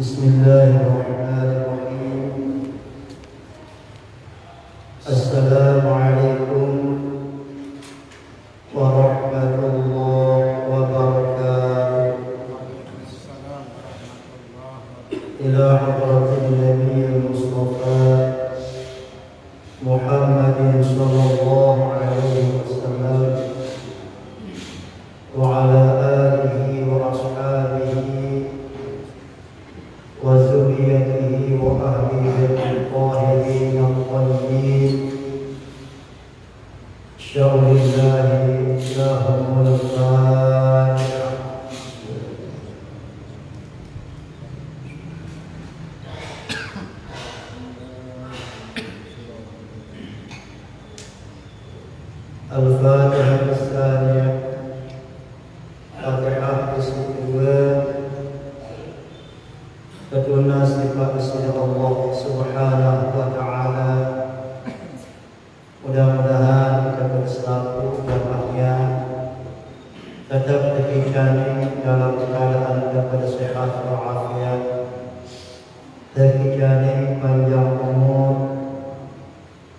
Bismillahirrahmanirrahim. Assalamualaikum warahmatullahi wabarakatuh. Ila hadratin Nabi Mustafa Muhammadin sallallahu alaihi wasallam wa ala alihi wa ashabihi wa zurriyatihi wa ahli baitil tahirin al-tayyibin syaulillahi lahumul fatihah. Al-Fatihah as-saniyah, Fatihah kedua. Kedua sifat dari Allah Subhanahu wa taala. Mudah-mudahan kita bersatu jamaahnya tetap terjamin dalam keadaan dapat sehat walafiat, terjamin panjang umur,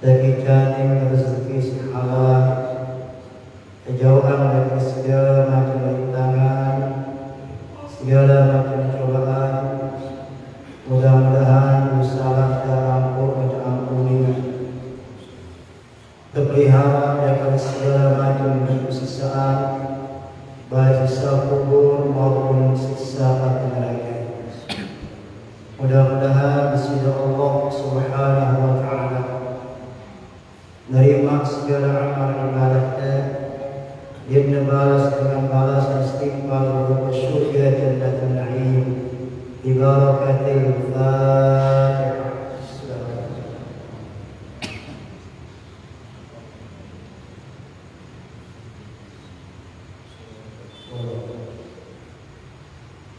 terjamin rezeki halal, kejauhan dari segala macam rintangan, segala macam cobaan. Mudah-mudahan usaha dan ampuni, terpelihara dari segala macam kesisaan, baik siksa kubur maupun siksa api neraka. Mudah-mudahan sisi Allah Subhanahu wa taala menerima segala amal ibadahnya, dia membalas dengan balasan istighfar berupa syurga jannatul na'im. Ibarakatil Fatihah.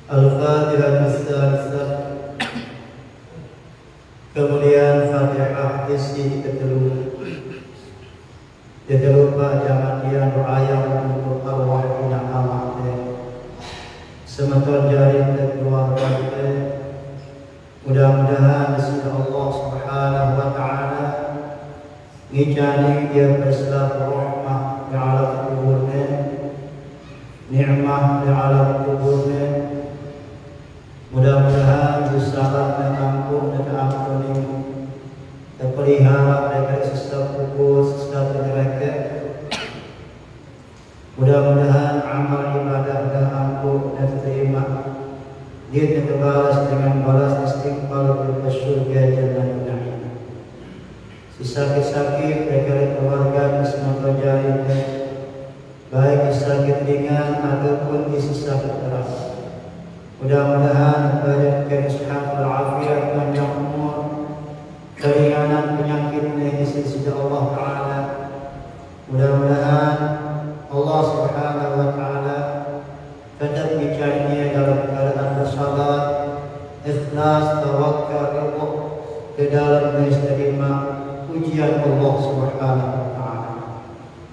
Al-Fatihah as-salisah. Kemudian Fatihah isi ketelu. Jangan lupa jangan dia doa yang untuk arwah tidak amat. Sementara jari keluarga kita, mudah-mudahan sisi Allah Subhanahu wa taala ngijani dia berselah rahmah di alam kuburnya, nikmah di alam kuburnya. Mudah-mudahan usaha dan ampun dan ampuni, terpelihara dari siksa kubur, siksa neraka. Mudah-mudahan amal ibadah dan ampun dan terima, dia terbalas dengan balas istighfar berupa syurga jannatul na'im. Sakit-sakit dari keluarga semua jarinya, baik sakit ringan ataupun isi sakit keras. Mudah-mudahan diberikan sehat walafiat panjang umur, keringanan penyakit dari sisi Allah Taala. Mudah-mudahan Allah Subhanahu wa taala tetap bicaranya dalam keadaan bersabar, ikhlas, tawakal Allah di dalam menerima ujian Allah Subhanahu wa taala.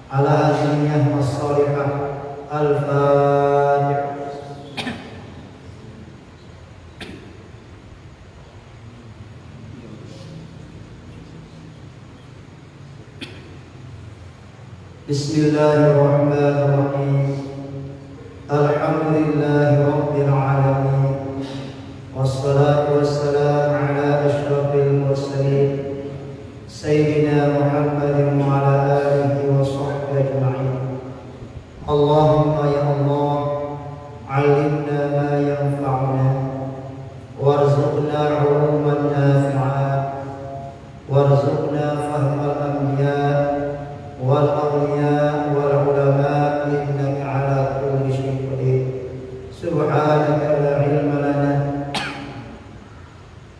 Ala hadhihi as-salihah al-Fatihah. Bismillahirrahmanirrahim. Alhamdulillahi rabbil alamin. Wassalatu wassalamu ala asyrafil mursalin Sayyidina Muhammadin wa ala alihi wa sahbihi ajma'in. Allahumma ya Allah, alimna ma yanfa'una warzuqna 'uluman nafi'ah warzuqna fahmal anbiya wal awliya wal ulama innaka ala kulli syai'in qadir. Subhanaka la ilma lana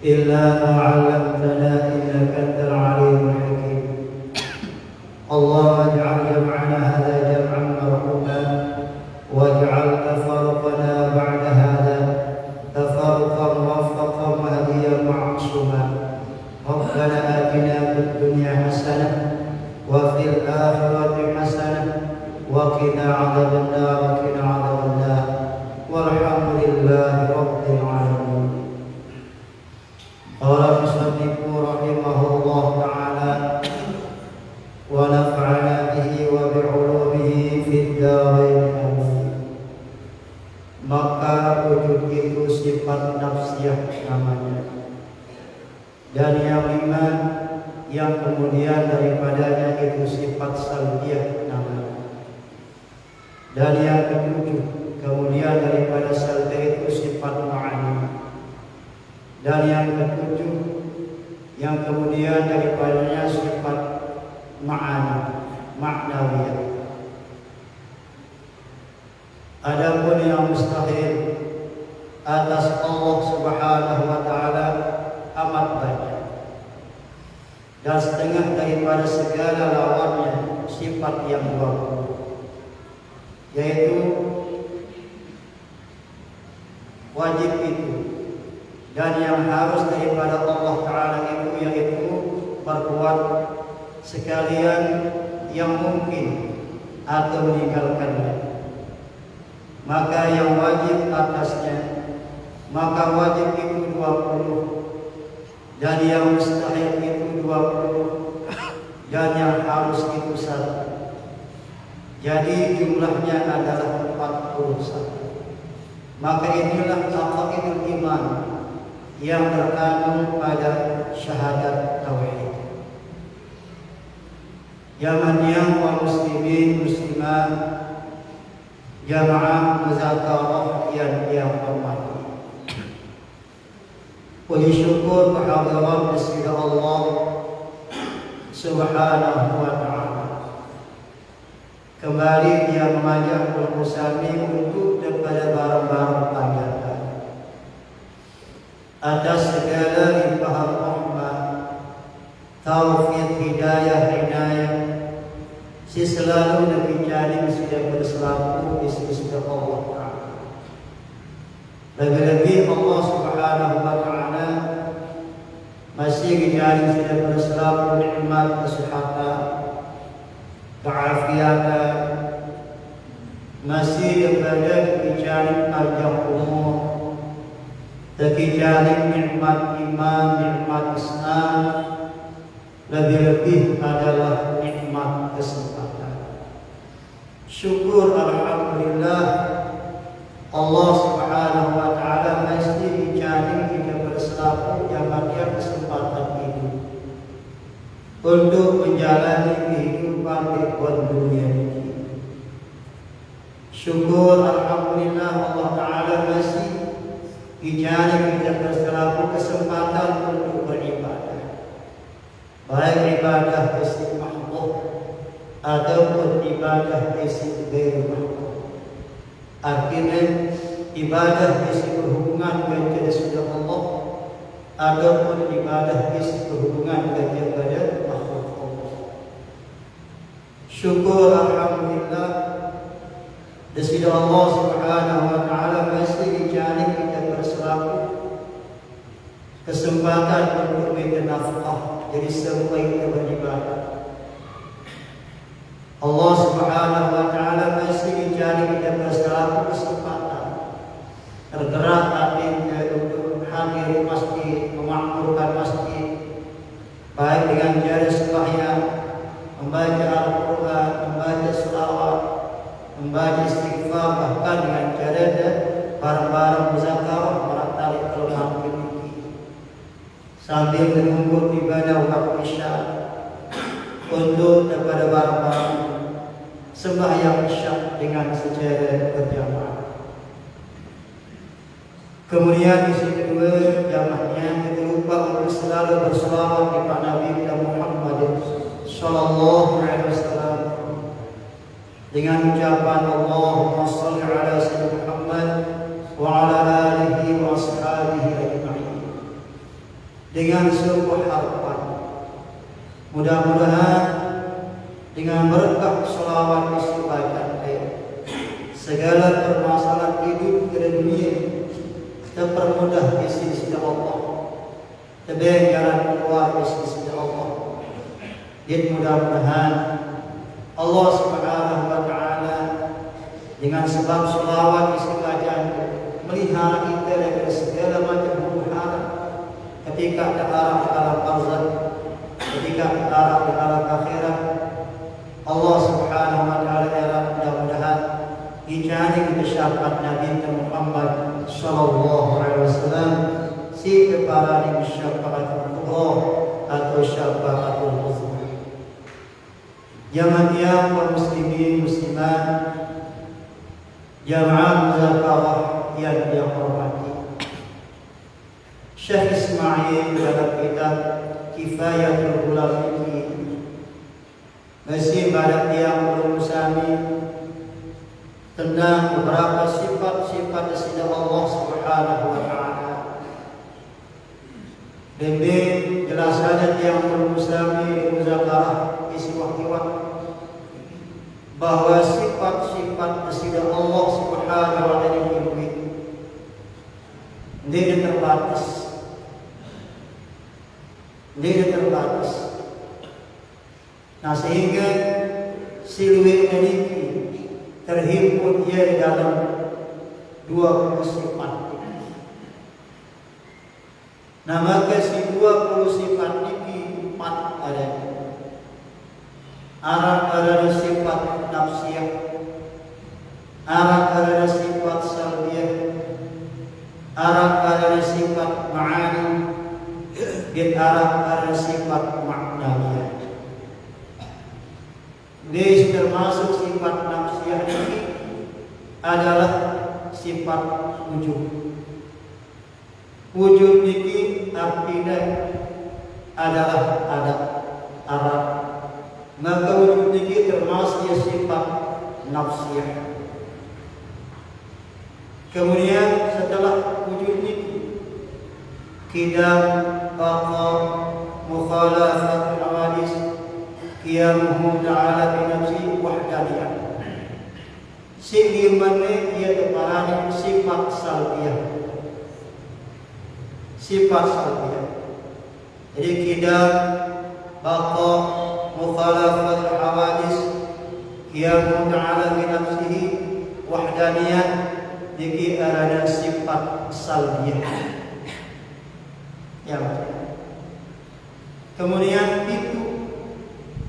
illa ma 'allamtana innaka antal alimul hakim. Allahumma ij'al jam'ana hadha jam'an marhuman waj'al tafarruqana ba'da hadha tafarruqan muwaffaqan mahdiyan ma'suman. Rabbana atina fid dunya hasanah wa fil akhirati hasanah wa qina 'adzabannar. Walhamdulillahi rabbil alamin. kelima yang kemudian daripadanya itu sifat salbiyah nama. Dan yang ketujuh kemudian daripada salbiyah itu sifat ma'ani. Dan yang ketujuh yang kemudian daripadanya sifat ma'ani, maknawiyah. Adapun yang mustahil atas Allah Subhanahu wa taala amat banyak. Dan setengah daripada segala lawannya sifat yang baru, yaitu wajib itu dan yang harus daripada Allah Ta'ala itu, yaitu berbuat sekalian yang mungkin atau meninggalkannya. Maka yang wajib atasnya, maka wajib itu 20, dan yang mustahil itu 20, dan yang harus itu 1. Jadi jumlahnya adalah 41. Maka inilah aqaidul iman yang terkandung pada syahadat tauhid. Yang kaum muslimin muslimat jamaah muzakarah yang hormati. Puji syukur kehadirat Rasulullah Allah Subhanahu wa taala. Kembali dia mengajak kaum muslimin untuk daripada barang-barang panjatan atas segala limpahan rahmat, taufik, hidayah, inayah, si selalu Nabi Jalim sudah berselaku di sisi Allah Ta'ala. Lebih-lebih Allah Subhanahu wa taala masih Jalim sudah berselaku nikmat kesehatan, keafiatan, masih daripada Jalim panjang umur, Jalim nikmat iman, nikmat Islam, lebih-lebih adalah nikmat kesempatan. Syukur alhamdulillah Allah Subhanahu wa taala masih menjadi kita berselaku jamannya kesempatan ini untuk menjalani kehidupan di dunia ini. Syukur alhamdulillah Allah taala masih menjadi kita berselaku kesempatan untuk beribadah, baik ibadah istiqamah ataupun ibadah istighfar. Artinya ibadah isi berhubungan dengan kepada Allah ataupun ibadah isi berhubungan dengan kepada makhluk Allah. Syukur alhamdulillah dari Allah Subhanahu wa taala masih dijadikan kita berselaku kesempatan untuk bernafkah, jadi semua kita beribadah. Allah Subhanahu wa taala masih mencari kita berselaku kesempatan tergerak hatinya untuk hadir masjid, memakmurkan masjid, baik dengan cara sembahyang, membaca Al-Quran, membaca selawat, membaca istighfar, bahkan dengan cara barang-barang muzakarah meratali kelemahan ini sambil menunggu ibadah waktu isya untuk kepada barang-barang sembahyang isya dengan secara berjamaah. Kemudian di sisi kedua jamaahnya kita lupa untuk selalu berselawat kepada Nabi Muhammad sallallahu alaihi wasallam dengan ucapan Allahumma shalli ala sayyidina Muhammad wa ala alihi wa ashabihi ajma'in. Dengan sebuah harapan mudah-mudahan dengan berkah selawat istighfar segala permasalahan hidup di dunia terpermudah di sisi Allah, terbaik jalan keluar di sisi Allah. Dan mudah-mudahan Allah Subhanahu wa taala dengan sebab selawat istighfar melihara kita dari segala macam huru-hara ketika terarah ke alam barzakh, ketika terarah ke alam akhirat. Allah Subhanahu wa taala mudah-mudahan dijadikan syafaat Nabi Muhammad sallallahu alaihi wasallam si kepala di syafaat Allah muslimin muslimat, jamaah muzakarah yang dihormati. Syekh Ismail dalam kitab Kifayatul Ulama masih banyak yang belum sami tentang beberapa sifat-sifat dari Allah Subhanahu wa taala. Lebih jelas saja yang belum sami muzakarah isi waktu bahwa sifat-sifat dari Allah Subhanahu wa taala ini tidak terbatas. Tidak terbatas. Nah, sehingga siluet ini terhimpun ia di dalam 20 sifat. Nah, maka si 20 sifat ini 4 ada. Ada sifat nafsiyah, ada sifat salbiyah, ada sifat ma'ani, dan ada sifat maknawiyah. Dia termasuk sifat nafsiyah ini adalah sifat wujud. Wujud ini artinya adalah ada arah. Maka wujud ini termasuk sifat nafsiyah. Kemudian setelah wujud ini qidam, baqa, mukhalafat hawadis, qiyamuhu ta'ala bi nafsi wahdaniyah. Selimane ia deparani sifat salbiyah. Sifat salbiyah. Jadi qidam, baqa, mukhalafat hawadis, qiyamuhu ta'ala bi nafsihi wahdaniyah. Jadi ada sifat salbiyah. Ya. Kemudian itu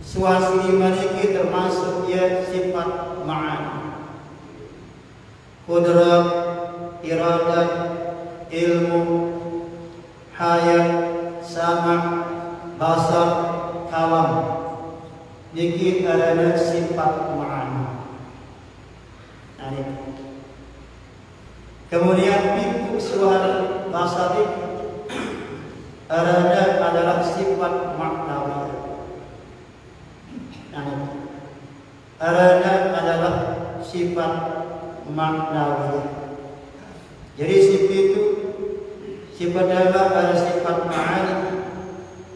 suasana maliki termasuk ya sifat ma'ani. Qudrat, iradat, ilmu, hayat, sama', basar, kalam. Jadi ada sifat ma'ani. Nah, ini. Kemudian pintu suara basar adalah sifat maknawi. Adalah sifat maknawi. Jadi sifat itu sifat dalam ada sifat ma'ani.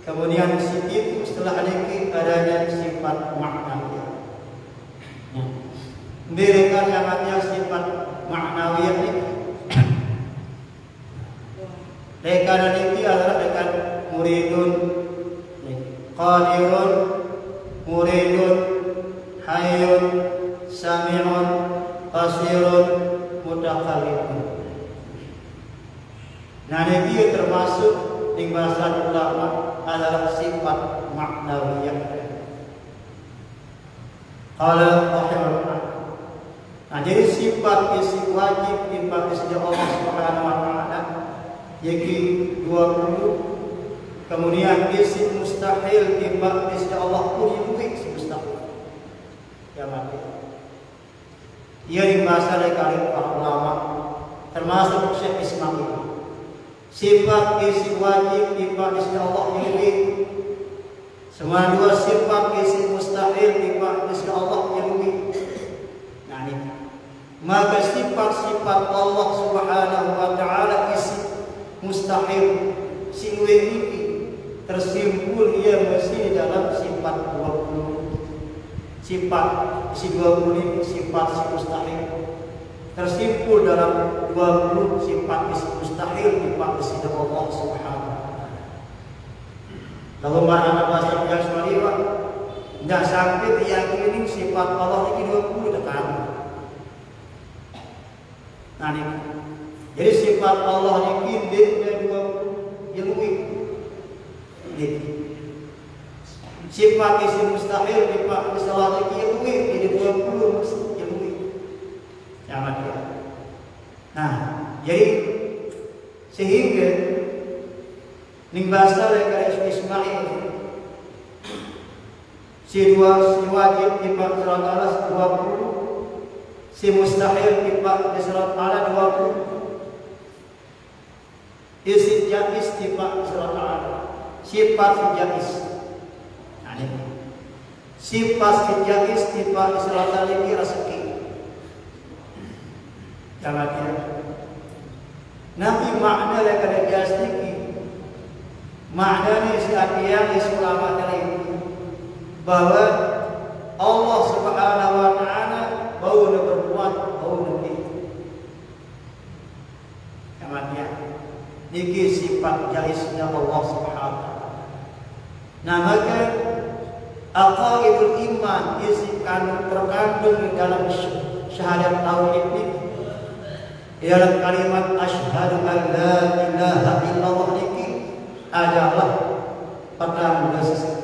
Kemudian sifat itu setelah lagi adanya sifat maknawi. Mereka yang ada sifat maknawi ini. Rekan ini adalah rekan muridun, qadirun, muridun, hayyun, sami'un, basirun, mutakallimun. Nah, ini termasuk di bahasa ulama adalah sifat maknawiyah. Qala rahimahullah. Nah, jadi sifat isi wajib dipakai sejak Allah Subhanahu wa taala yaitu 20. Kemudian isi mustahil dipakai sejak Allah pun itu mustahil. Ya mati. Ia dibahas oleh para ulama termasuk Syekh Ismail. Sifat isi wajib dipakai sejak Allah ini. Semua dua sifat isi mustahil dipakai sejak Allah ini. Nah, ini. Maka sifat-sifat Allah Subhanahu wa taala isi mustahil siluwe ini tersimpul ia masih dalam sifat 20. Sifat isi 20 ini sifat si mustahil tersimpul dalam 20 sifat isi mustahil dipakai isi Allah Subhanahu wa taala. Lalu mana bahasa yang semaliwa tidak sampai diyakini sifat Allah ini 20 dekat. Nah, ini. Jadi sifat Allah ini dia 20 ilmu. Sifat isi mustahil dipakai salah lagi ilmu jadi 20 ilmu. Jangan dia. Nah, jadi sehingga ning bahasa mereka Ismail si wajib tiba surat Al 20, si mustahil tiba di surat Al 20, isi jais tiba surat Al, sifat si jais. Nah ini sifat si jais tiba di surat Al ini rezeki. Jangan ya. Nabi makna lekar jais ini, makna ni si artian di sulama kali bahwa Allah Subhanahu wa taala bau berbuat bau nanti. Kemudian niki sifat jaisnya Allah Subhanahu wa taala. Nah maka aqaidul iman isi terkandung di dalam syahadat tauhid ini ialah kalimat asyhadu an la ilaha illallah niki adalah pertanda seseki.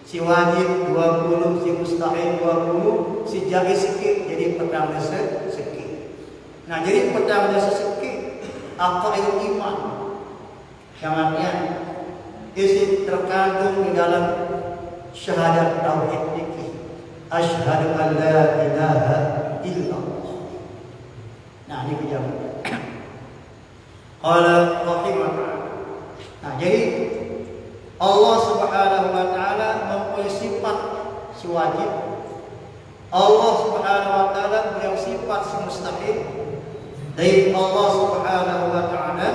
Si wajib 20, si mustahil 20, si jais seki jadi pertanda seki. Nah jadi pertanda seki aqaidul iman yang artinya isi terkandung di dalam syahadat tauhid ini. Asyhadu an la ilaha illallah. Nah ini penjelasan. Qala rahimahullah. Nah jadi Allah Subhanahu wa taala mempunyai sifat si wajib. Allah Subhanahu wa taala punya sifat si mustahil. Dan Allah Subhanahu wa taala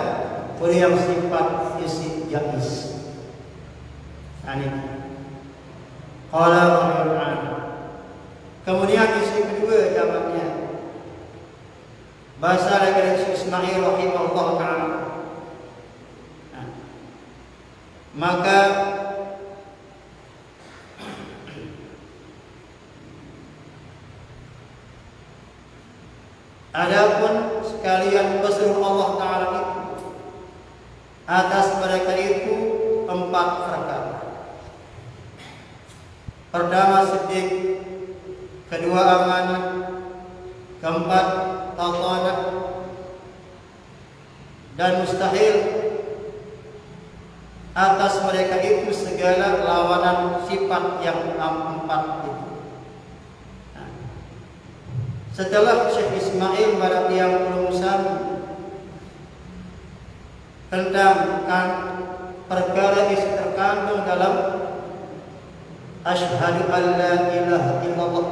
punya sifat isi jais. Ini. Qala rahimahullah. Kemudian isi kedua jawabannya. Bahasa dari Ismail rahimahullah taala. Maka adapun sekalian pesuruh Allah taala itu atas mereka itu 4 perkara. Pertama siddiq, kedua amanah, keempat tatanah, dan mustahil. Atas mereka itu segala lawanan sifat yang 4 itu. Nah, setelah Syekh Ismail Barakiyahul Musami tentang perkara yang terkandung dalam asyhadu an la ilaha illallah,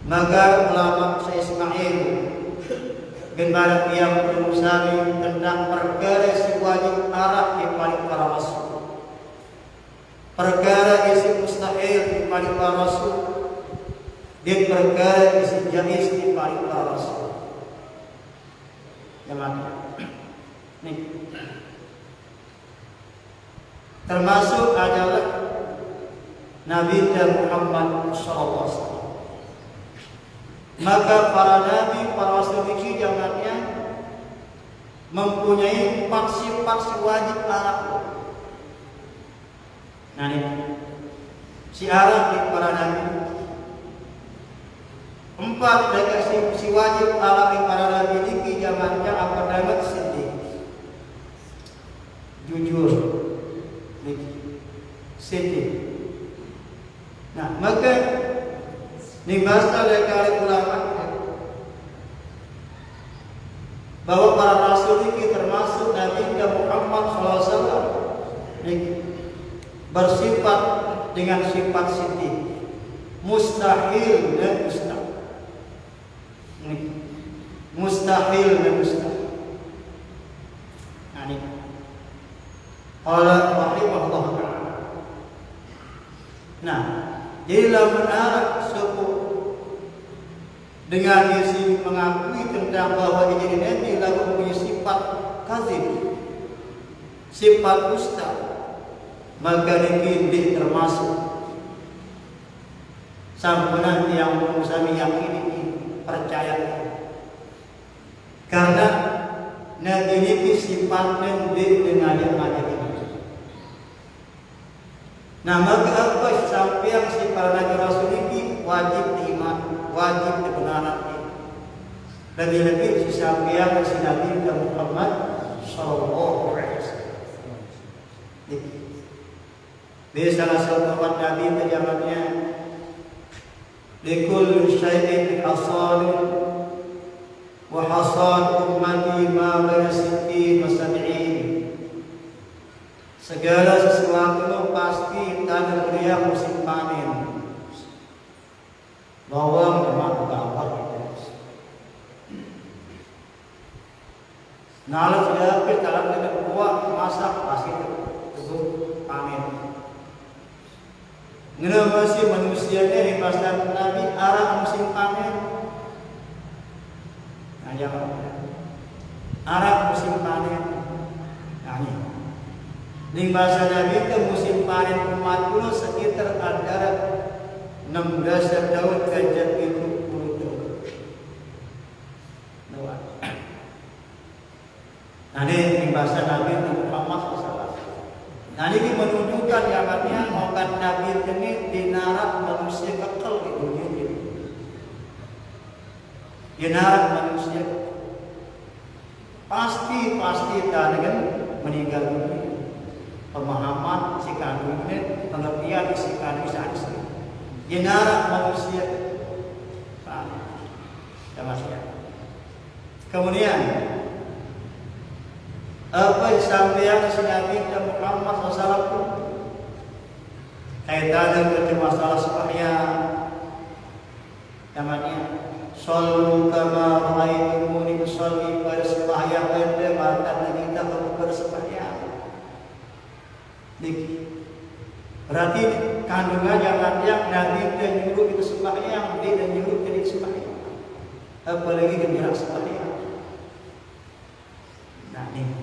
maka ulama Syekh Ismail bin Barakiyahul Musami tentang perkara si wajib arah di paling para rasul, perkara isi mustahil di paling para rasul, dan perkara isi jais di paling para rasul. Jemaah, nih termasuk adalah Nabi Muhammad SAW. Maka para nabi, para rasul ini jamannya mempunyai 4 sifat si wajib arah. Nah ini si arah di para nabi. 4 mereka si wajib arah di para nabi ini jamannya apa namanya siddiq, jujur, siddiq. Nah maka ini bahasa dari ulama bahwa para rasul ini termasuk Nabi Muhammad SAW bersifat dengan sifat siddiq, mustahil dan mustahil. Mustahil dan mustahil. Nah ini Allah rahimahullah ta'ala. Nah jadi lamun arah suku dengan isi mengakui tentang bahwa ini Nabi lalu punya sifat kadzib, sifat dusta, maka ini termasuk sampunan yang kami yakini percaya. Karena Nabi ini sifatnya dengan yang ada ini. Nah maka apa sampai yang sifat Nabi Rasul ini wajib diiman, wajib dibenarkan. Lebih-lebih sampai yang si Nabi Muhammad SAW. Di salah satu Nabi terjawabnya, "Likul syai'in hasadun wa hasad ummati ma baina sittin wa sab'in." Segala sesuatu pasti tanah beriak musim panen. Bawang memang bawang itu. Nalar sudah kita dalam buah masak pasti itu panen. Ngena masih manusia ni di masa Nabi Arab musim panen. Ayam Arab musim panen. Ini. Di masa Nabi itu musim panen umat dulu sekitar antara 16 tahun ke 70 tahun. Nah ini di masa Nabi Muhammad SAW. Nah ini menunjukkan yang artinya obat Nabi ini dinarak manusia kekal di dunia ini. Dinarak manusia pasti tak dengan meninggal dunia. Pemahaman si kandung ini, pengertian si kandung saksi. Dinarak manusia. Kemudian apa yang disampaikan oleh Nabi Muhammad SAW kaitan dengan masalah sembahyang, namanya sallu kama ra'aitumuni usolli, pada sembahyang anda maka kita bersembahyang. Berarti kandungan yang Nabi dan nyuruh itu sembahyang, dia dan nyuruh jadi sembahyang. Apalagi gembira sembahyang. Nah ini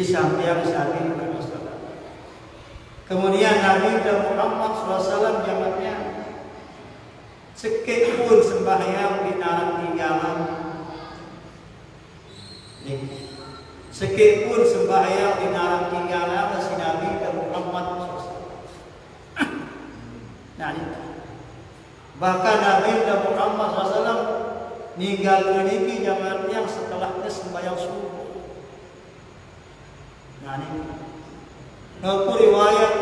sampai Nabi Muhammad. Kemudian Nabi Muhammad SAW jamaknya sekit pun sembahyang dinarak tinggalan. Sekit pun sembahyang dinarak tinggalan si Nabi Muhammad SAW. Nah ini. Bahkan Nabi Muhammad SAW meninggal dunia jamaknya setelahnya sembahyang subuh. Nah ini. Kalau riwayat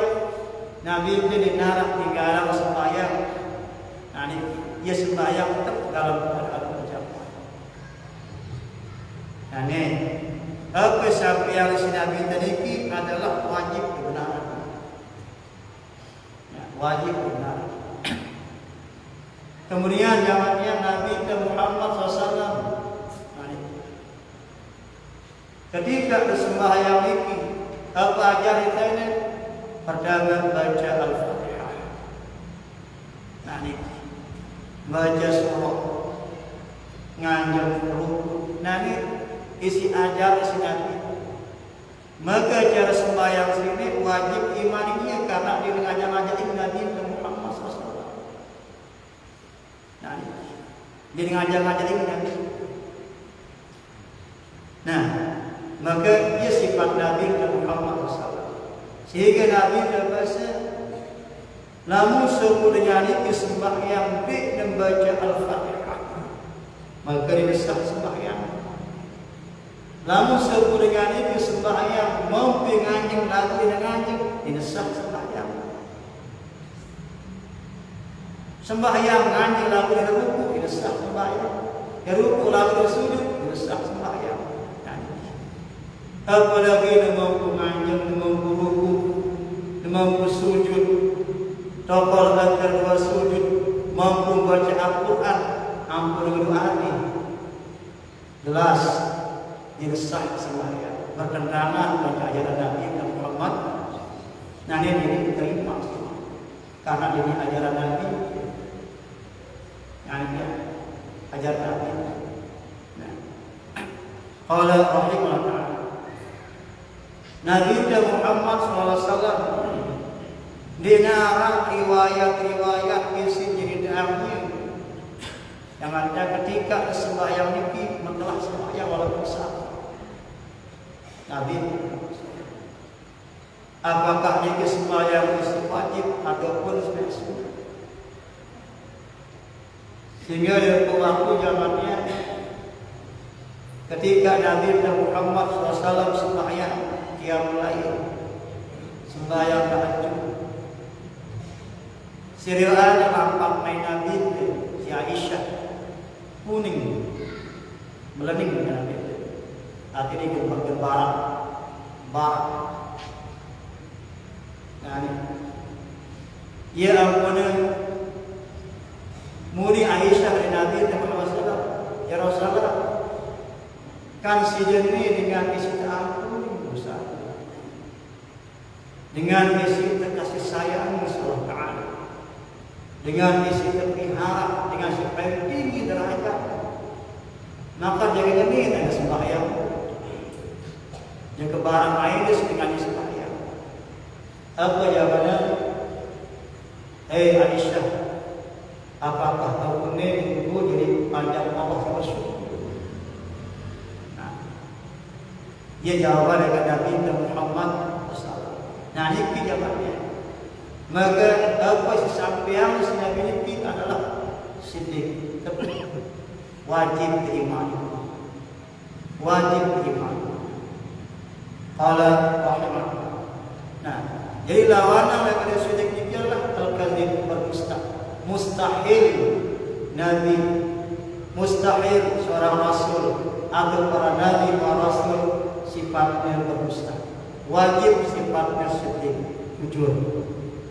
Nabi itu dinarak tinggalan sembahyang. Nah ini, ia sembahyang tetap dalam keadaan berjamaah. Nah ini, apa sampai yang si Nabi tadi adalah wajib kebenaran. Ya, wajib kebenaran. Kemudian jawabannya Nabi Muhammad SAW. Nah ini, ketika bersembahyang ini, apa ajar kita ini? Pertama baca Al-Fatihah. Nah ini baca surah, nganjur ruku. Nah ini isi ajar isi Nabi. Maka cara sembahyang sini wajib imaninya karena dia mengajar-ajar Nabi Muhammad SAW. Nah ini dia mengajar-ajar Nabi. Nah maka dia sifat Nabi Muhammad SAW. Sehingga Nabi berbahasa, namun semuanya ini sembahyang di membaca Al-Fatihah, maka ini sah sembahyang. Namun semuanya ini sembahyang mau penganjing lagu dengan anjing, ini sah sembahyang. Sembahyang anjing lagu dengan ruku, ini sah sembahyang. Ya ruku lagu dengan sujud, ini sah sembahyang. Apalagi mampu menganjung, mampu ruku, mampu sujud, topal antara dua sujud, mampu baca Al-Quran, mampu berdoa ini, jelas ini sah sembahyang, bertentangan dengan ajaran Nabi Muhammad. Nah ini diterima karena ini ajaran Nabi, yang ajaran Nabi. Nah, kalau rahimahullah. Nabi Muhammad SAW dinara riwayat-riwayat isi jiridannya yang ada ketika sembahyang ini mentelah sembahyang walaupun sah. Nabi apakah ini sembahyang itu wajib ataupun sunnah? Sehingga dari waktu zamannya ketika Nabi Muhammad SAW sembahyang qiyamul lail, sembahyang tahajud. Serialnya nampak main Nabi si Aisyah kuning melening Nabi. Akhirnya gembar-gembaran barat. Nah ini, ya ampun, muni Aisyah dari Nabi Muhammad SAW, ya Rasulullah, kan si jenis dengan isi ta'ampuni dosa, dengan isi terkasih sayang Allah Ta'ala, dengan isi terpihak, dengan si paling tinggi derajat, maka jangan ini dengan sembahyang, yang kebarang air dengan sembahyang. Apa jawabannya? Hei Aisyah, apakah kau ini itu jadi panjang Allah bersyukur? Nah, ia jawaban dari Nabi Muhammad SAW. Nah, ini jawabannya. Maka apa sampeang si Nabi ini adalah siddiq, wajib beriman, wajib beriman. Qala rahimahullah. Nah, jadi lawanan daripada siddiq ini adalah al-kadzib mustahil Nabi, mustahil seorang Rasul atau para Nabi, para Rasul sifatnya berdusta. Wajib sifatnya siddiq, jujur.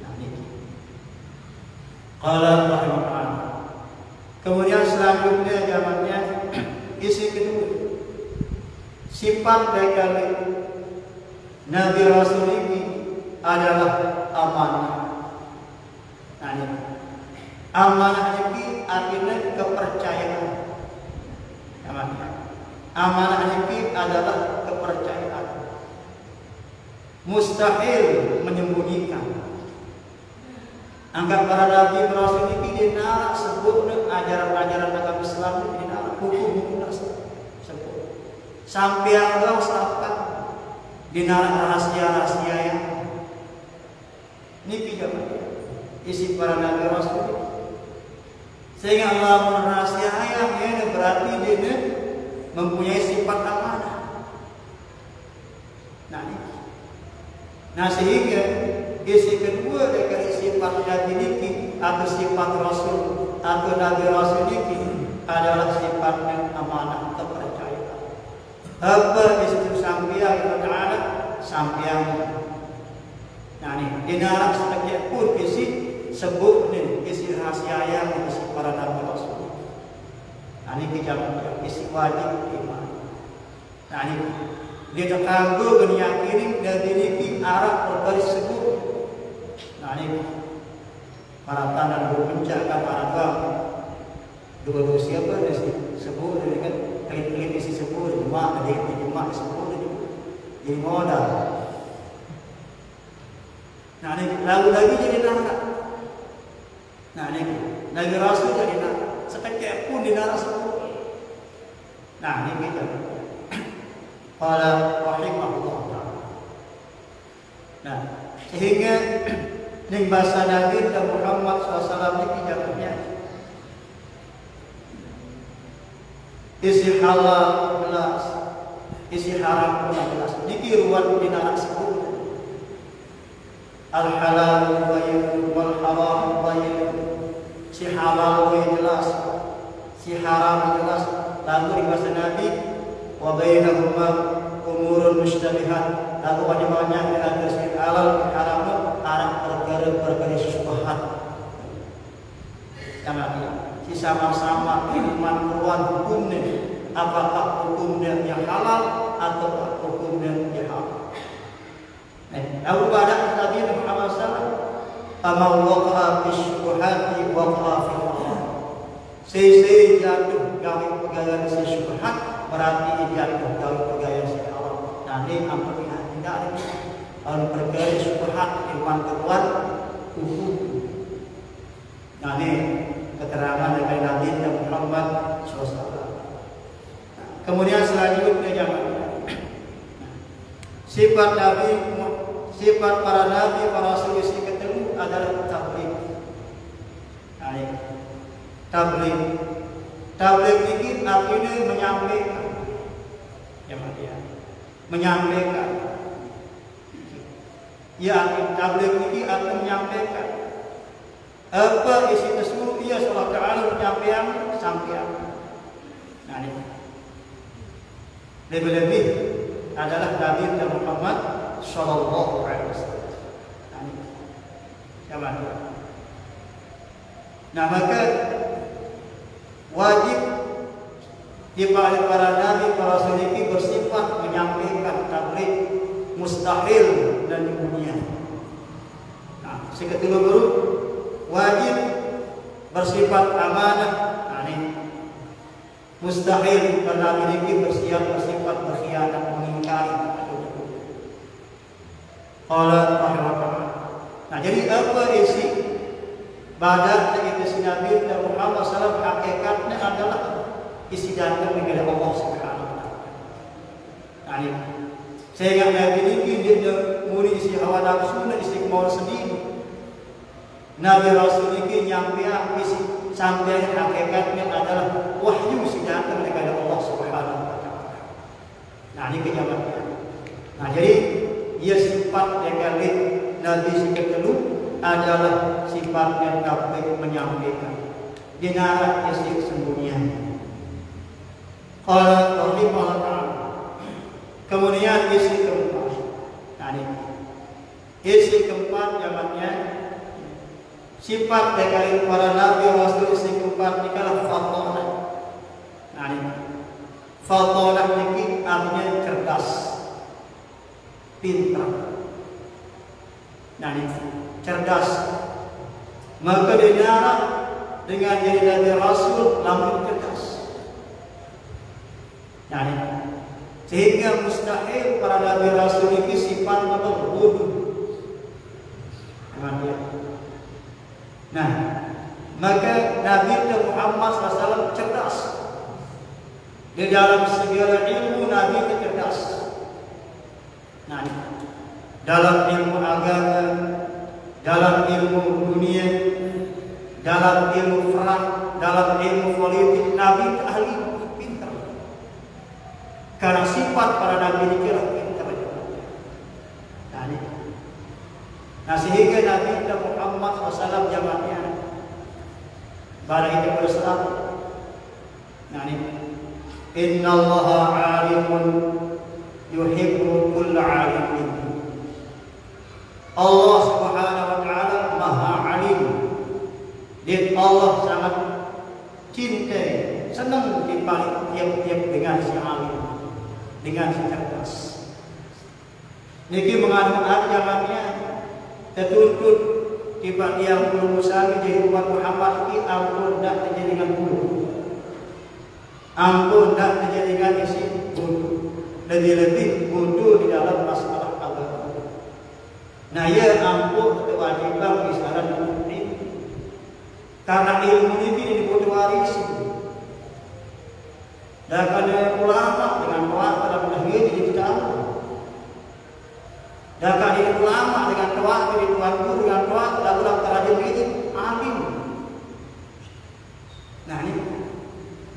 Nah, ini. Qala rahimahullah. Kemudian selanjutnya jawabannya isi kedua. Sifat dari Nabi Rasul ini adalah amanah. Nah, ini. Amanah ini artinya kepercayaan. Amanah ini adalah kepercayaan. Mustahil menyembunyikan. Anggap para Nabi Rasul ini dinarak sebut ajaran-ajaran agama Islam ini dinarak hukum-hukum sebut. Sampai Allah sahabat dinarak rahasia-rahasia yang ini tiga isi para Nabi Rasul. Sehingga Allah merahasiakannya berarti dia mempunyai sifat amanah. Nah, sehingga isi kedua dari sifat Nabi ini atau sifat Rasul atau Nabi Rasul ini adalah sifatnya amanah, kepercayaan. Apa istilah sampiang Ta'ala sampiang. Nah, ini dinarak sekejap pun isi sebut ni isi rahasia yang isi para Nabi Rasul. Nah, ini kejaman isi wajib iman. Nah, ini dia terkagum menyakini dan ini arah berbaris sebut. Nah, ini para tanah berpencakap para bang dua siapa dia sebut dia kan kali-kali isi sebut jemaah ada di jemaah sebut jadi modal. Nah, ini lalu lagi jadi narak. Nah, ini Nabi Rasul jadi narak sekejap pun dinarak sebut. Nah, ini kita Qala rahimahullah ta'ala. Nah, sehingga ning bahasa Nabi Muhammad SAW ini jawabannya isi halal jelas, isi haram jelas. Dikiruan dinarak sebut. Al halal bayyin wal haram bayyin. Si halal jelas, si haram jelas. Lalu di bahasa Nabi wa bainahuma umurun mushtabihat. Lalu banyak-banyak di antara si halal dan haram arah perkara-perkara syubhat. Si sama-sama iman keruan hukumnya, apakah hukumnya yang halal atau hukumnya yang haram. Abu Bakar Nabi Muhammad SAW, "Amal waqa'a fi syubhati waqa'a fi haram." Saya jatuh gawe pegawai si syubhat berarti jatuh gawe pegawai si haram. Nanti apa tidak kalau perkara syubhat iman keruan hukum. Nah, ini keterangan dari Nabi Muhammad SAW. Kemudian selanjutnya jawabannya. Sifat Nabi, sifat para Nabi, para Rasul yang ketemu adalah tabligh. Nah, tabligh. Tabligh ini artinya menyampaikan. Ya, menyampaikan. Yang tabligh ini akan menyampaikan apa isi tersebut, ia Allah Ta'ala menyampaikan sampai. Nah ini lebih-lebih adalah Nabi Muhammad Sallallahu Alaihi Wasallam. Nah ini zaman. Nah maka wajib di para nabi, para rasul ini bersifat menyampaikan tabligh, mustahil dan dunia. Nah, seketika guru wajib bersifat amanah. Nah, ini mustahil karena memiliki bersifat berkhianat, mengingkari. Nah, jadi apa isi badan itu si Nabi Muhammad SAW hakikatnya adalah isi datang dari Allah Subhanahu wa Ta'ala. Nah, ini sehingga Nabi ini dia murni isi hawa nafsu dan isi kemauan sendiri. Nabi Rasul ini nyampaikan isi sampai hakikatnya adalah wahyu si datang dari Allah Subhanahu wa Ta'ala. Nah ini kejabatannya. Nah jadi ia sifat yang Nabi si kedua adalah sifat yang dapat menyampaikan. Dinara isi sembunyian. Qala Allah Ta'ala. Kemudian isi keempat. Nah ini isi keempat zamannya sifat dari para nabi rasul. Isi keempat ini adalah fatonah. Nah ini fatonah ini artinya cerdas, pintar. Nah ini cerdas. Maka dinara dengan jadi nabi rasul namun cerdas. Nah ini sehingga mustahil para nabi rasul ini sifatnya bodoh. Nah, maka Nabi Muhammad SAW cerdas. Di dalam segala ilmu Nabi itu cerdas. Nah, dalam ilmu agama, dalam ilmu dunia, dalam ilmu perang, dalam ilmu politik, Nabi itu ahli, pintar. Karena sifat para nabi ini adalah pintar. Nah, ini. Nah sehingga Nabi Muhammad SAW zamannya barang itu berserah. Nah ini Inna Allaha alimun yuhibbu kulla alimin. Allah Subhanahu wa Ta'ala Maha Alim. Dan Allah sangat cinta, senang dibalik tiap-tiap dengan si alim, dengan si cerdas. Niki mengandung zamannya tertuntut tiba yang belum usah jadi umat Muhammad ini ampun tak terjadi dengan buruk, ampun tak terjadi dengan isi buruk, lebih-lebih bodoh di dalam masalah agama. Nah ya ampun kewajiban misalnya ini karena ilmu ini dibutuh warisi. Dan ada ulama dengan doa dalam lahir jadi tahu. Dan keadaan ulama dengan doa dari Tuhan Guru dengan doa lalu dalam kerajaan itu alim. Nah ini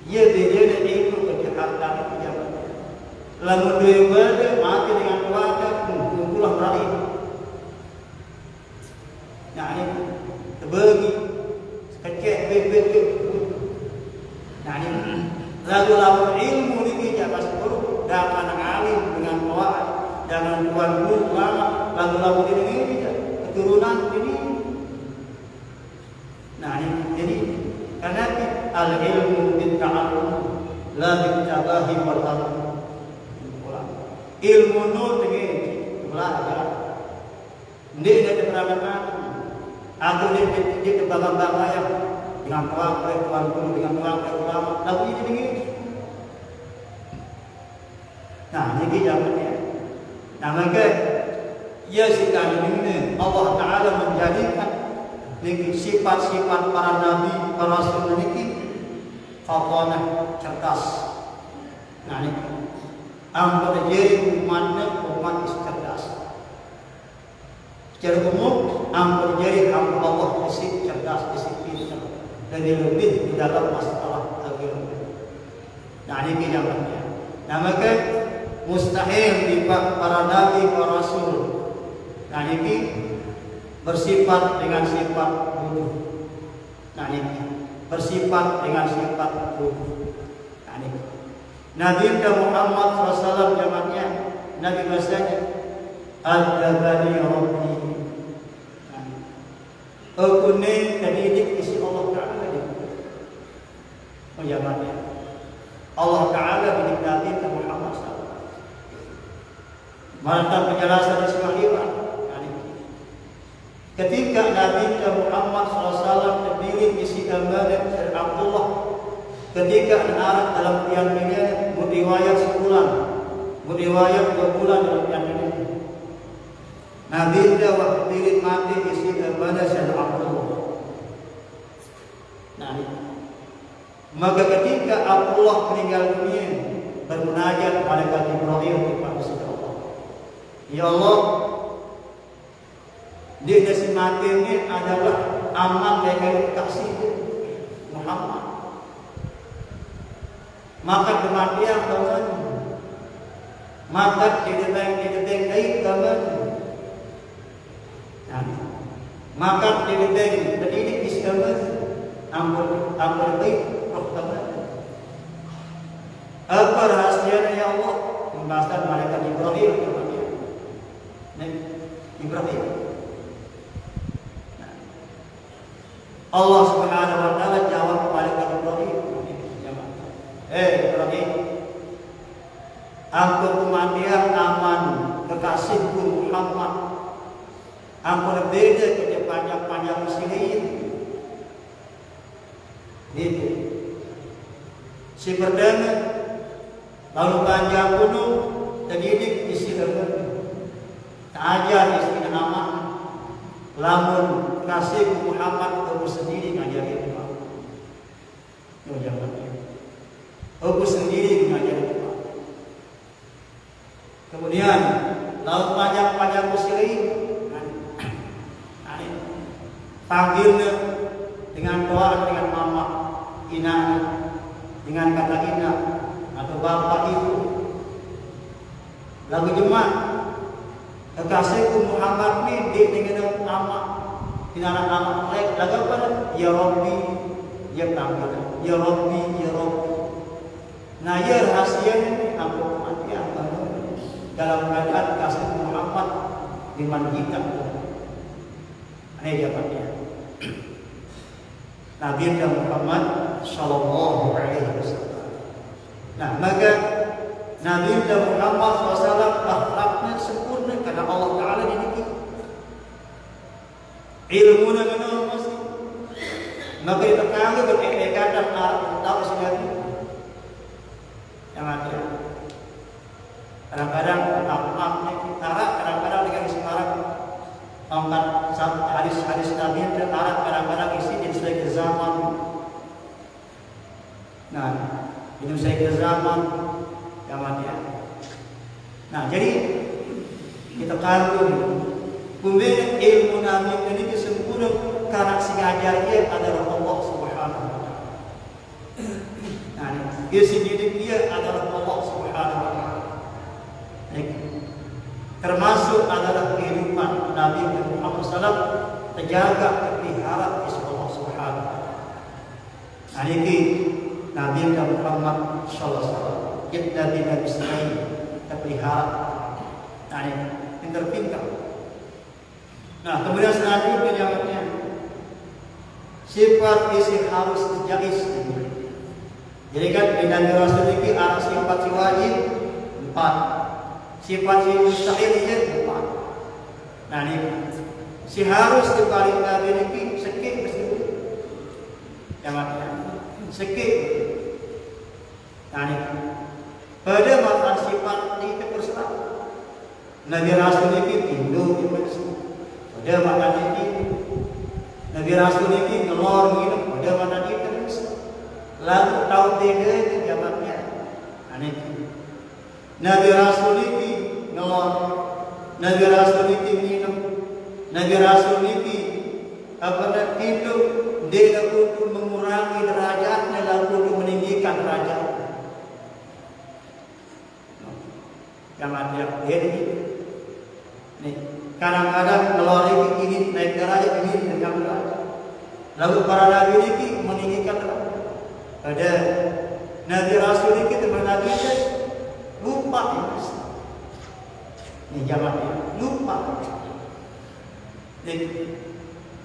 ia dia ilmu kejahatan pejabat. Lalu dia berada mati dengan doa dan kumpulah beralih. Nah ini terbagi kecil bebek. Nah ini lalu ilmu ini jangan sepuluh dan alim dengan doa. Jangan Tuhan Guru lagu-lagu ini keturunan ini. Nah ini jadi karena al-ilmu bil-ta'allum la bil-tabahi wal-'alam. Ilmu nu dengan belajar. Ini ada perangan atau dia terbangga-bangga yang dengan Tuhan Guru dengan Tuhan ulama lagu ini begini. Nah ini zamannya. Nah maka ya sekarang ini Allah Ta'ala menjadikan sifat-sifat para nabi, para rasul ini fatonah, cerdas. Nah ini ampun jadi umat cerdas. Secara umum ampun jadi hamba Allah isi cerdas, isi pintar dan lebih di dalam masalah agama. Nah ini kejamannya. Nah maka mustahil di para nabi, para rasul. Nah ini bersifat dengan sifat bunuh. Nah ini bersifat dengan sifat bunuh. Nah ini Nabi Muhammad SAW zamannya Nabi bahasanya Ad-dabani Rabbi. Aku ni terdidik isi Allah Ta'ala di zamannya. Allah Ta'ala bidik Nabi Muhammad SAW. Mantap penjelasan di sebuah iman. Ketika Nabi Muhammad SAW terpilih isi amanah dari Abdullah, ketika anak dalam keyakinannya beriwayat sebulan, beriwayat 2 bulan dalam keyakinannya. Nabi waktu pilih mati isi amanah dari Abdullah. Nah, maka ketika Abdullah meninggal dunia, bermunajat malaikat Jibril kepada Allah. Ya Allah, dia nasi mati ini adalah amal dari kasih Muhammad. Maka kematian kawan, maka tidak baik kawan. Maka tidak baik terdidik Islam, ampun baik roh kawan. Apa rahasianya ya Allah? Membahaskan malaikat Ibrahim kematian. Ibrahim. Allah Subhanahu wa taala jawab malaikat Ibrahim. Ibrahim, aku kematian aman kekasihku Muhammad. Aku berbeda ke panjang muslimin. Itu. Si pertama, lalu panjang gunung terdidik isi dalam. Ajar isi nama. Lamun kasih Muhammad aku sendiri ngajarin Muhammad. Jangan. Aku sendiri ngajarin Muhammad. Kemudian laut panjang muslim panggilnya dengan doa dengan mama, ina, dengan kata ina atau bapak ibu. Lagu jemaah kekasihku Muhammad ini dengan nama dinara nama lain lagu apa? Ya Rabbi, ya panggil, ya Rabbi, ya Rabbi. Nah ya rahasianya ini aku mati dalam keadaan kasih Muhammad dimandikan. Ini jawabannya. Nabi Muhammad Sallallahu Alaihi Wasallam. Nah maka Nabi Muhammad SAW akhlaknya sempurna karena Allah Taala dididik. Ilmunya kena masih. Maka itu kami berkaitan tahu sekali. Yang ada. Kadang-kadang maafnya kita kadang-kadang dengan sekarang angkat hadis-hadis Nabi tertarik kadang-kadang isi di sebagai zaman. Nah, itu sebagai zaman. Nah, jadi kita kagum kemudian ilmu Nabi ini sempurna karena si ngajarnya adalah Allah Subhanahu wa taala. Nah, dia sendiri dia adalah Allah Subhanahu wa taala. Termasuk adalah kehidupan Nabi Muhammad SAW terjaga terpelihara di Allah Subhanahu wa taala. Nah, ini Nabi Muhammad SAW kita tidak bisa terpelihara. Nah ini terpintar. Nah kemudian selanjutnya jawabnya sifat isi harus jais. Jadi kan Nabi Rasul ini ada sifat si wajib 4, sifat si mustahil itu 4. Nah ini si harus dibalik Nabi ini sekit mesti jawabnya sekit. Nah ini pada makan sifat itu berserah. Nabi Rasul ini tindu di masjid. Pada makan itu. Nabi Rasul ini ngelor minum. Pada makan itu. Lalu tahu tidak itu jabatnya. Aneh. Nabi Rasul ini ngelor. Nabi Rasul ini minum. Nabi Rasul ini apa tindu. Dia untuk mengurangi derajatnya lalu untuk meninggikan derajat. Yang ada ini kadang-kadang ngeluarin ingin naik derajat, ingin dengan derajat. Lalu para nabi ini meninggikan derajat. Ada nabi rasul ini teman nabi lupa ini jamaknya lupa.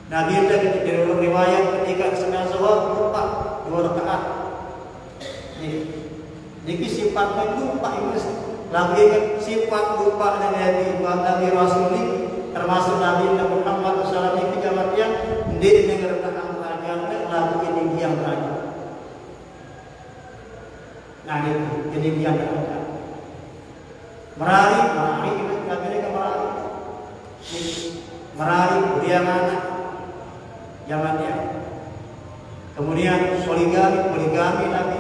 Nabi itu dari riwayat ketika sembahyang zuhur lupa 2 rakaat. Ini sifatnya lupa ini. Lagi sifat lupa Nabi Rasul ini termasuk Nabi Muhammad SAW ini jamaknya dia mengerjakan pelajaran lalu ini yang belajar. Nah ini dia belajar. Merari dia mana zamannya. Kemudian poligami Nabi,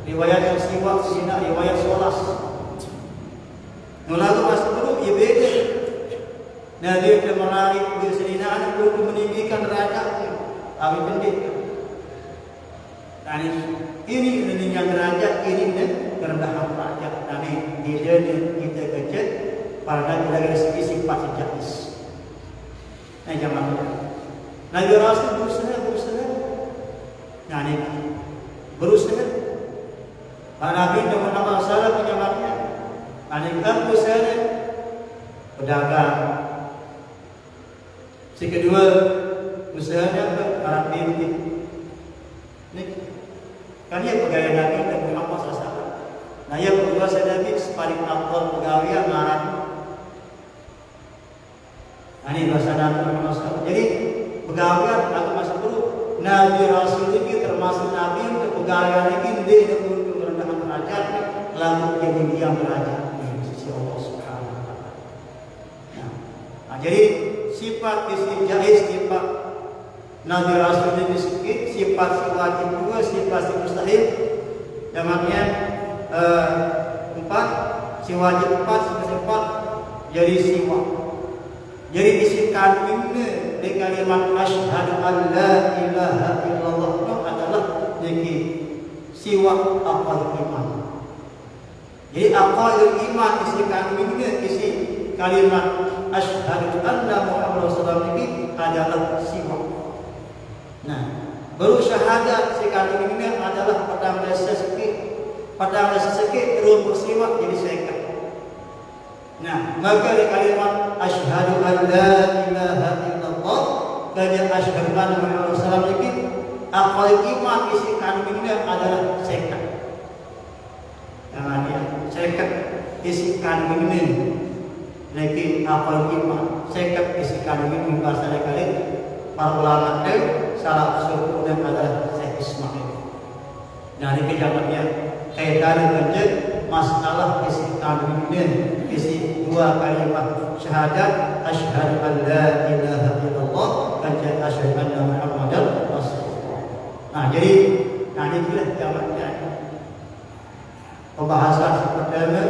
riwayat yang siwak zina, riwayat solas. Lalu masuk dulu ya beda. Nabi itu menarik berselinaan untuk meninggikan derajatnya. Kami pendidik. Dan ini meninggikan derajat, ini kerendahan derajat. Nabi dia kita kecil karena dari segi sifat sejatis. Nah jangan Nabi Rasul berusaha. Nah ini berusaha. Pak Nabi Muhammad SAW menyamarnya. Anak berusaha pedagang. Si kedua usahanya para binti. Ini kan dia pegawai Nabi dan Muhammad SAW. Nah yang kedua Nabi paling afdal pegawai marah. Ini bahasa Nabi Muhammad SAW. Jadi pegawai aku masuk dulu. Nabi Rasul ini termasuk Nabi untuk pegawai ini dia untuk merendahkan derajat lalu jadi dia derajat di sisi Allah Subhanahu Wa Taala. Nah, jadi sifat istijais, sifat Nabi Rasul ini sedikit, sifat si wajib juga, sifat si mustahil. Jamaknya 4, si wajib 4, sifat jadi siwa. Jadi isi kandungnya di kalimat asyhadu an la ilaha illallah itu adalah jadi siwa aqal iman. Jadi aqal iman isi kandungnya isi kalimat asyhadu anna Muhammadar Rasulullah ini adalah siwa. Nah, baru syahadat si kandungnya adalah padang desa sekit terus bersiwa jadi sekat. Nah, maka di kalimat asyhadu an la ilaha illallah dan asyhadu anna Muhammadar Rasulullah ini aqal iman isi kandungnya adalah sekat. Yang sekat isi kandungnya lagi aqal iman sekat isi kandungnya bahasa kali para ulama itu salah satu yang adalah Syekh Ismail. Nah, ini kejabatnya kaitan dengan masalah isi kandungnya isi 2 kalimat syahadat asyhadu an la ilaha illallah dan asyhadu anna Muhammadar Rasulullah. Nah, jadi ini itulah jawabannya. Pembahasan pertama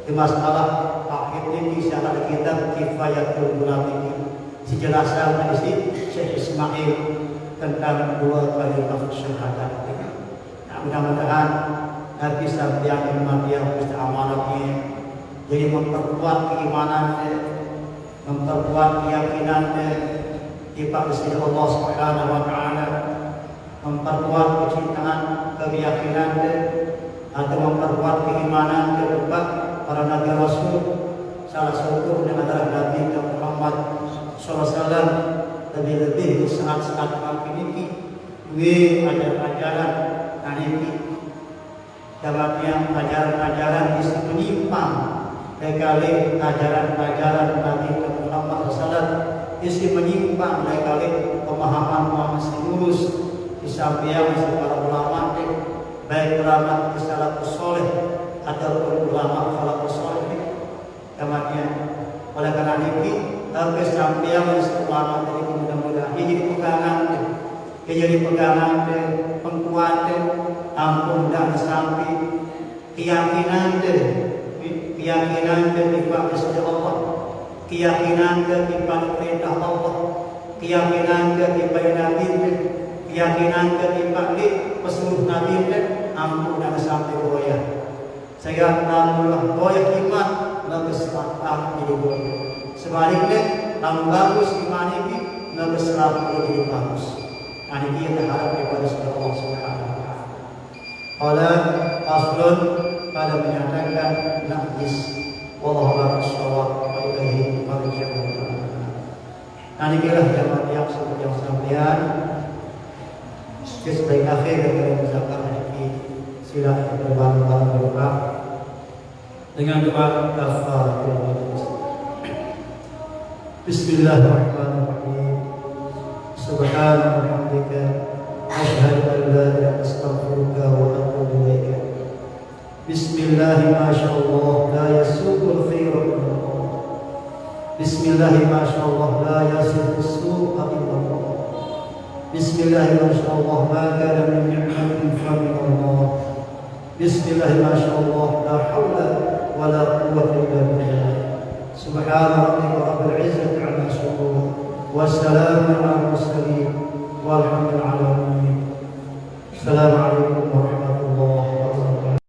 di masalah tauhid ini syarat kitab Kifayatul Ulama. Sejelasan dari Syekh Ismail tentang 2 kalimat syahadat. Nah, mudah-mudahan nanti sampai yang kematian amalannya jadi memperkuat keimanannya, memperkuat keyakinannya kepada Allah Subhanahu Wa Taala, memperkuat kecintaan keyakinannya atau memperkuat keimanan kepada para nabi rasul. Salah satu adalah Nabi Muhammad SAW. Lebih-lebih saat-saat kami ini ajaran-ajaran ini dapatnya ajaran-ajaran isi menyimpang kali ajaran-ajaran Nabi Muhammad SAW isi menyimpang kali pemahaman lurus disampaikan oleh para ulama baik ulama salafus saleh ataupun ulama salafus saleh dapatnya oleh karena ini kesampaian ulama dari mudah-mudahan jadi pegangan pengkuat ampun dan sampai keyakinan kepada Allah, keyakinan kepada perintah Allah, keyakinan kepada Nabi, keyakinan kepada pesuruh Nabi, ampun dan sampai goyah. Saya alhamdulillah goyah iman dan kesempatan di dunia. Sebaliknya, namun bagus iman ini namun selalu lebih bagus. Ini kita harap kepada Allah Subhanahu wa Ta'ala. Qala aslun pada menyatakan najis. Wallahu a'lam bishawab wa ilaihi marji'un. Ini kira jamaah yang seperti yang sampaian. Sebaik akhir dari zakat ini silakan berbangun berdoa dengan doa kafaratul. Bismillahirrahmanirrahim. Subhanallah walhamdulillah. Asyhadu an la ilaha illa anta astaghfiruka wa atubu ilaik. Bismillah masyaallah la yasuqul khairu. Bismillah masyaallah la yasuqus su'a illallah. Bismillah masyaallah ma kana min ni'matin fa min Allah. Bismillah masyaallah la haula wa la quwwata illa billah. Subhanallah